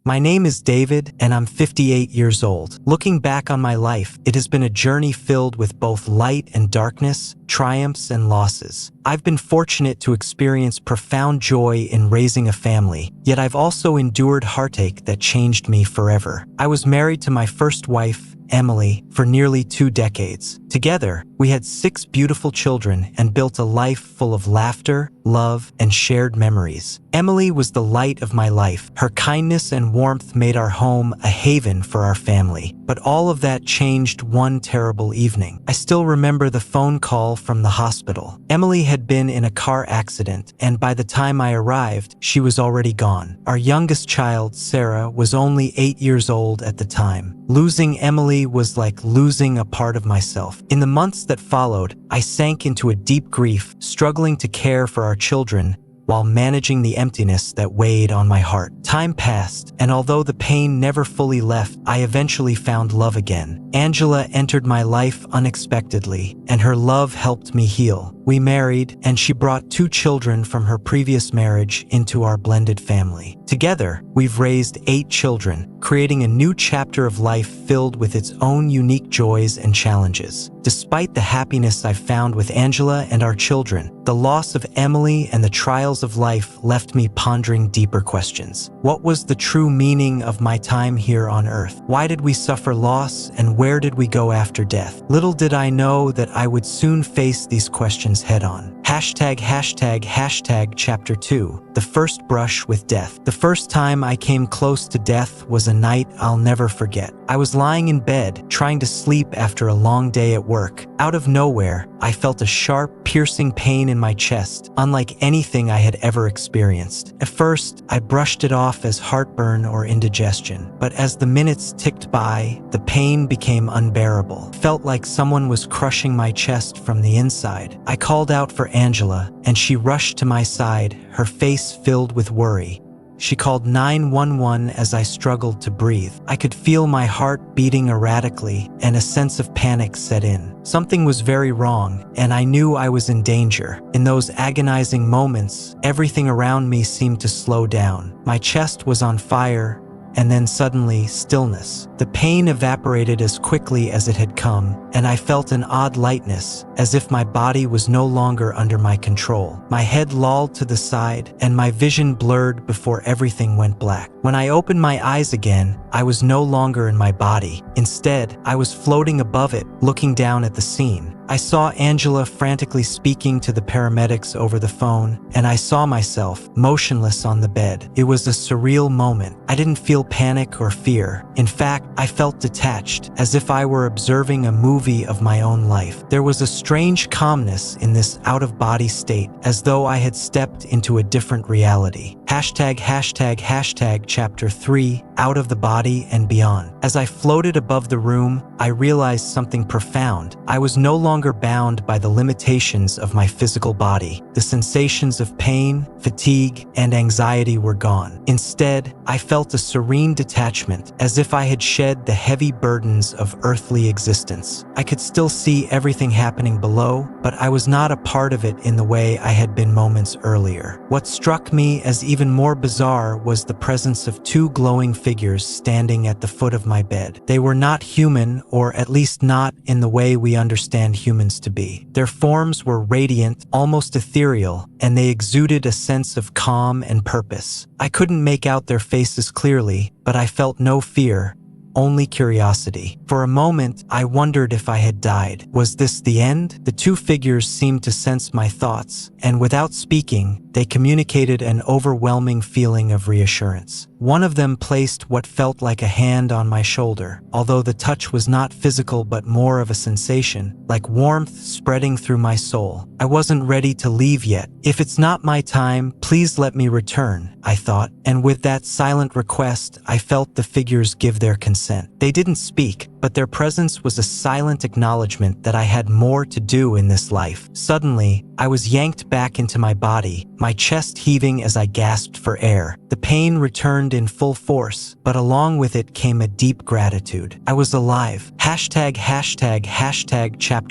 My name is David, and I'm 58 years old. Looking back on my life, it has been a journey filled with both light and darkness, triumphs and losses. I've been fortunate to experience profound joy in raising a family, yet I've also endured heartache that changed me forever. I was married to my first wife, Emily, for nearly 2 decades. Together, we had 6 beautiful children and built a life full of laughter, love, and shared memories. Emily was the light of my life. Her kindness and warmth made our home a haven for our family. But all of that changed one terrible evening. I still remember the phone call from the hospital. Emily had been in a car accident, and by the time I arrived, she was already gone. Our youngest child, Sarah, was only 8 years old at the time. Losing Emily was like losing a part of myself. In the months that followed, I sank into a deep grief, struggling to care for our children while managing the emptiness that weighed on my heart. Time passed, and although the pain never fully left, I eventually found love again. Angela entered my life unexpectedly, and her love helped me heal. We married, and she brought 2 children from her previous marriage into our blended family. Together, we've raised 8 children, creating a new chapter of life filled with its own unique joys and challenges. Despite the happiness I've found with Angela and our children, the loss of Emily and the trials of life left me pondering deeper questions. What was the true meaning of my time here on Earth? Why did we suffer loss, and where did we go after death? Little did I know that I would soon face these questions head-on. Chapter 2, The First Brush with Death. The first time I came close to death was a night I'll never forget. I was lying in bed, trying to sleep after a long day at work. Out of nowhere, I felt a sharp, piercing pain in my chest, unlike anything I had ever experienced. At first, I brushed it off as heartburn or indigestion, but as the minutes ticked by, the pain became unbearable. It felt like someone was crushing my chest from the inside. I called out for Angela, and she rushed to my side, her face filled with worry. She called 911 as I struggled to breathe. I could feel my heart beating erratically, and a sense of panic set in. Something was very wrong, and I knew I was in danger. In those agonizing moments, everything around me seemed to slow down. My chest was on fire, and then suddenly, stillness. The pain evaporated as quickly as it had come, and I felt an odd lightness, as if my body was no longer under my control. My head lolled to the side, and my vision blurred before everything went black. When I opened my eyes again, I was no longer in my body. Instead, I was floating above it, looking down at the scene. I saw Angela frantically speaking to the paramedics over the phone, and I saw myself motionless on the bed. It was a surreal moment. I didn't feel panic or fear. In fact, I felt detached, as if I were observing a movie of my own life. There was a strange calmness in this out-of-body state, as though I had stepped into a different reality. Chapter 3, Out of the Body and Beyond. As I floated above the room, I realized something profound. I was no longer bound by the limitations of my physical body. The sensations of pain, fatigue, and anxiety were gone. Instead, I felt a serene detachment, as if I had shed the heavy burdens of earthly existence. I could still see everything happening below, but I was not a part of it in the way I had been moments earlier. What struck me as even more bizarre was the presence of 2 glowing figures standing at the foot of my bed. They were not human, or at least not in the way we understand humans to be. Their forms were radiant, almost ethereal, and they exuded a sense of calm and purpose. I couldn't make out their faces clearly, but I felt no fear, only curiosity. For a moment, I wondered if I had died. Was this the end? The 2 figures seemed to sense my thoughts, and without speaking, they communicated an overwhelming feeling of reassurance. One of them placed what felt like a hand on my shoulder, although the touch was not physical but more of a sensation, like warmth spreading through my soul. I wasn't ready to leave yet. If it's not my time, please let me return, I thought, and with that silent request, I felt the figures give their consent. They didn't speak, but their presence was a silent acknowledgement that I had more to do in this life. Suddenly, I was yanked back into my body, my chest heaving as I gasped for air. The pain returned in full force, but along with it came a deep gratitude. I was alive. Chapter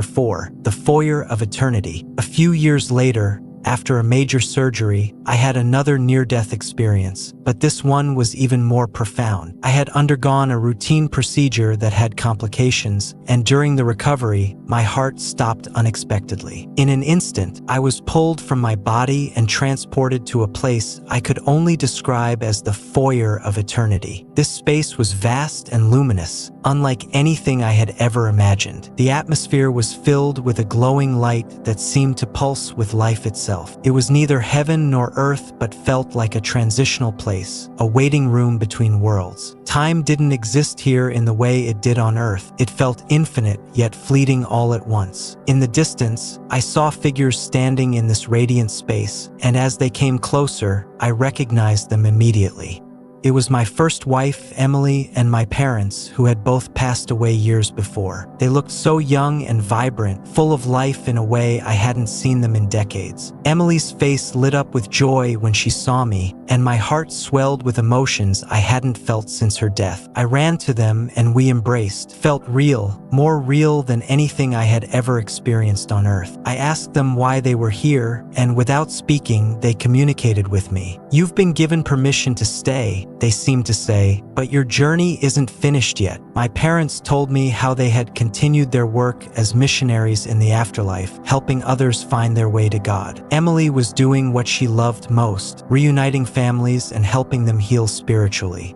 4, The Foyer of Eternity. A few years later, after a major surgery, I had another near-death experience, but this one was even more profound. I had undergone a routine procedure that had complications, and during the recovery, my heart stopped unexpectedly. In an instant, I was pulled from my body and transported to a place I could only describe as the foyer of eternity. This space was vast and luminous, unlike anything I had ever imagined. The atmosphere was filled with a glowing light that seemed to pulse with life itself. It was neither heaven nor earth, but felt like a transitional place, a waiting room between worlds. Time didn't exist here in the way it did on Earth. It felt infinite, yet fleeting all at once. In the distance, I saw figures standing in this radiant space, and as they came closer, I recognized them immediately. It was my first wife, Emily, and my parents, who had both passed away years before. They looked so young and vibrant, full of life in a way I hadn't seen them in decades. Emily's face lit up with joy when she saw me, and my heart swelled with emotions I hadn't felt since her death. I ran to them and we embraced, felt real, more real than anything I had ever experienced on Earth. I asked them why they were here, and without speaking, they communicated with me. "You've been given permission to stay," they seemed to say, "but your journey isn't finished yet." My parents told me how they had continued their work as missionaries in the afterlife, helping others find their way to God. Emily was doing what she loved most, reuniting families and helping them heal spiritually.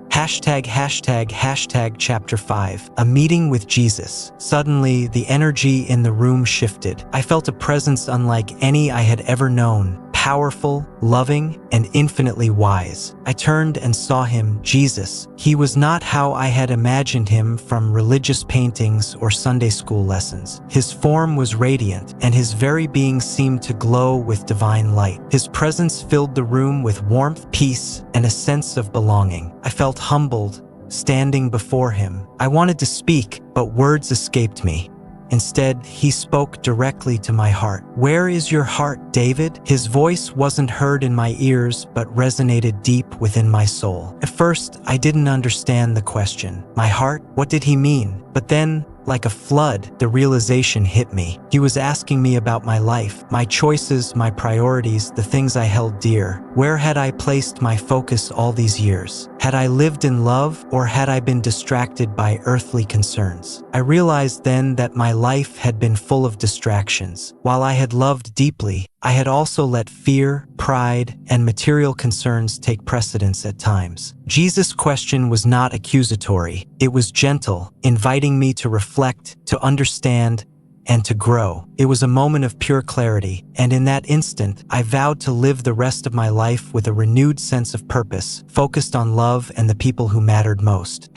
Chapter 5. A meeting with Jesus. Suddenly, the energy in the room shifted. I felt a presence unlike any I had ever known. Powerful, loving, and infinitely wise. I turned and saw him, Jesus. He was not how I had imagined him from religious paintings or Sunday school lessons. His form was radiant, and his very being seemed to glow with divine light. His presence filled the room with warmth, peace, and a sense of belonging. I felt humbled, standing before him. I wanted to speak, but words escaped me. Instead, he spoke directly to my heart. "Where is your heart, David?" His voice wasn't heard in my ears, but resonated deep within my soul. At first, I didn't understand the question. My heart? What did he mean? But then, like a flood, the realization hit me. He was asking me about my life, my choices, my priorities, the things I held dear. Where had I placed my focus all these years? Had I lived in love, or had I been distracted by earthly concerns? I realized then that my life had been full of distractions. While I had loved deeply, I had also let fear, pride, and material concerns take precedence at times. Jesus' question was not accusatory. It was gentle, inviting me to reflect, to understand, and to grow. It was a moment of pure clarity, and in that instant, I vowed to live the rest of my life with a renewed sense of purpose, focused on love and the people who mattered most.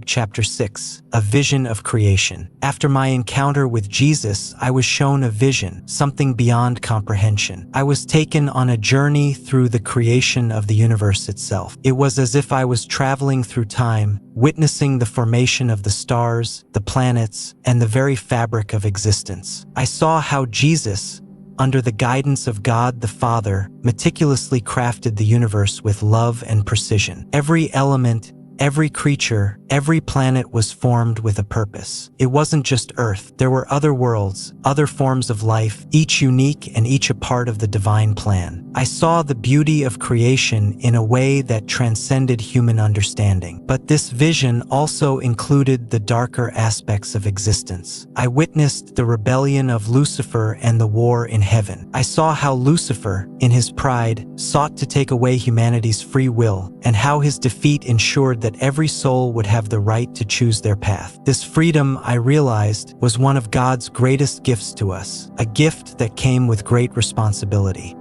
Chapter 6. A vision of creation. After my encounter with Jesus, I was shown a vision, something beyond comprehension. I was taken on a journey through the creation of the universe itself. It was as if I was traveling through time, witnessing the formation of the stars, the planets, and the very fabric of existence. I saw how Jesus, under the guidance of God the Father, meticulously crafted the universe with love and precision. Every element, every creature, every planet was formed with a purpose. It wasn't just Earth. There were other worlds, other forms of life, each unique and each a part of the divine plan. I saw the beauty of creation in a way that transcended human understanding. But this vision also included the darker aspects of existence. I witnessed the rebellion of Lucifer and the war in heaven. I saw how Lucifer, in his pride, sought to take away humanity's free will, and how his defeat ensured that every soul would have the right to choose their path. This freedom, I realized, was one of God's greatest gifts to us, a gift that came with great responsibility.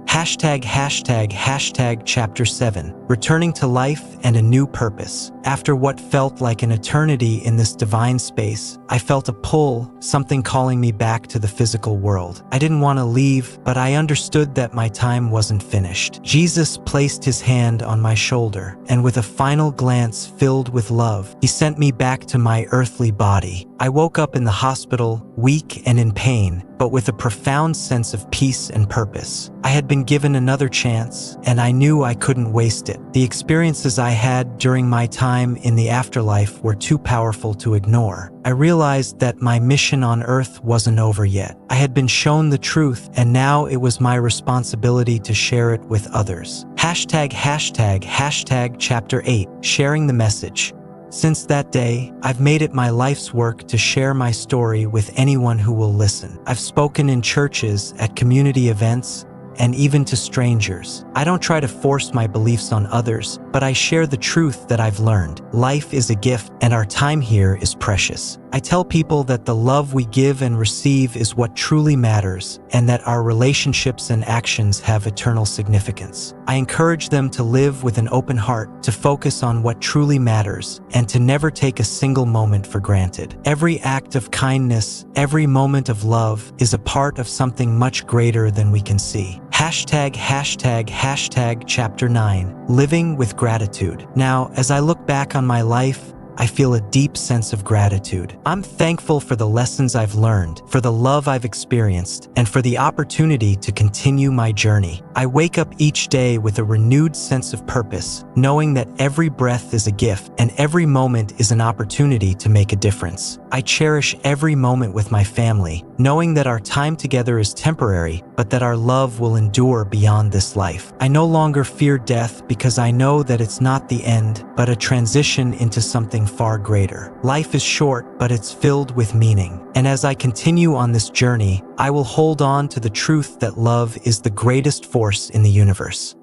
Chapter 7. Returning to life and a new purpose. After what felt like an eternity in this divine space, I felt a pull, something calling me back to the physical world. I didn't want to leave, but I understood that my time wasn't finished. Jesus placed his hand on my shoulder, and with a final glance filled with love, he sent me back to my earthly body. I woke up in the hospital, weak and in pain, but with a profound sense of peace and purpose. I had been given another chance, and I knew I couldn't waste it. The experiences I had during my time in the afterlife were too powerful to ignore. I realized that my mission on Earth wasn't over yet. I had been shown the truth, and now it was my responsibility to share it with others. Hashtag Chapter 8, sharing the message. Since that day, I've made it my life's work to share my story with anyone who will listen. I've spoken in churches, at community events, and even to strangers. I don't try to force my beliefs on others, but I share the truth that I've learned. Life is a gift, and our time here is precious. I tell people that the love we give and receive is what truly matters, and that our relationships and actions have eternal significance. I encourage them to live with an open heart, to focus on what truly matters, and to never take a single moment for granted. Every act of kindness, every moment of love is a part of something much greater than we can see. Hashtag Chapter 9, living with gratitude. Now, as I look back on my life, I feel a deep sense of gratitude. I'm thankful for the lessons I've learned, for the love I've experienced, and for the opportunity to continue my journey. I wake up each day with a renewed sense of purpose, knowing that every breath is a gift and every moment is an opportunity to make a difference. I cherish every moment with my family, knowing that our time together is temporary, but that our love will endure beyond this life. I no longer fear death because I know that it's not the end, but a transition into something far greater. Life is short, but it's filled with meaning. And as I continue on this journey, I will hold on to the truth that love is the greatest force in the universe.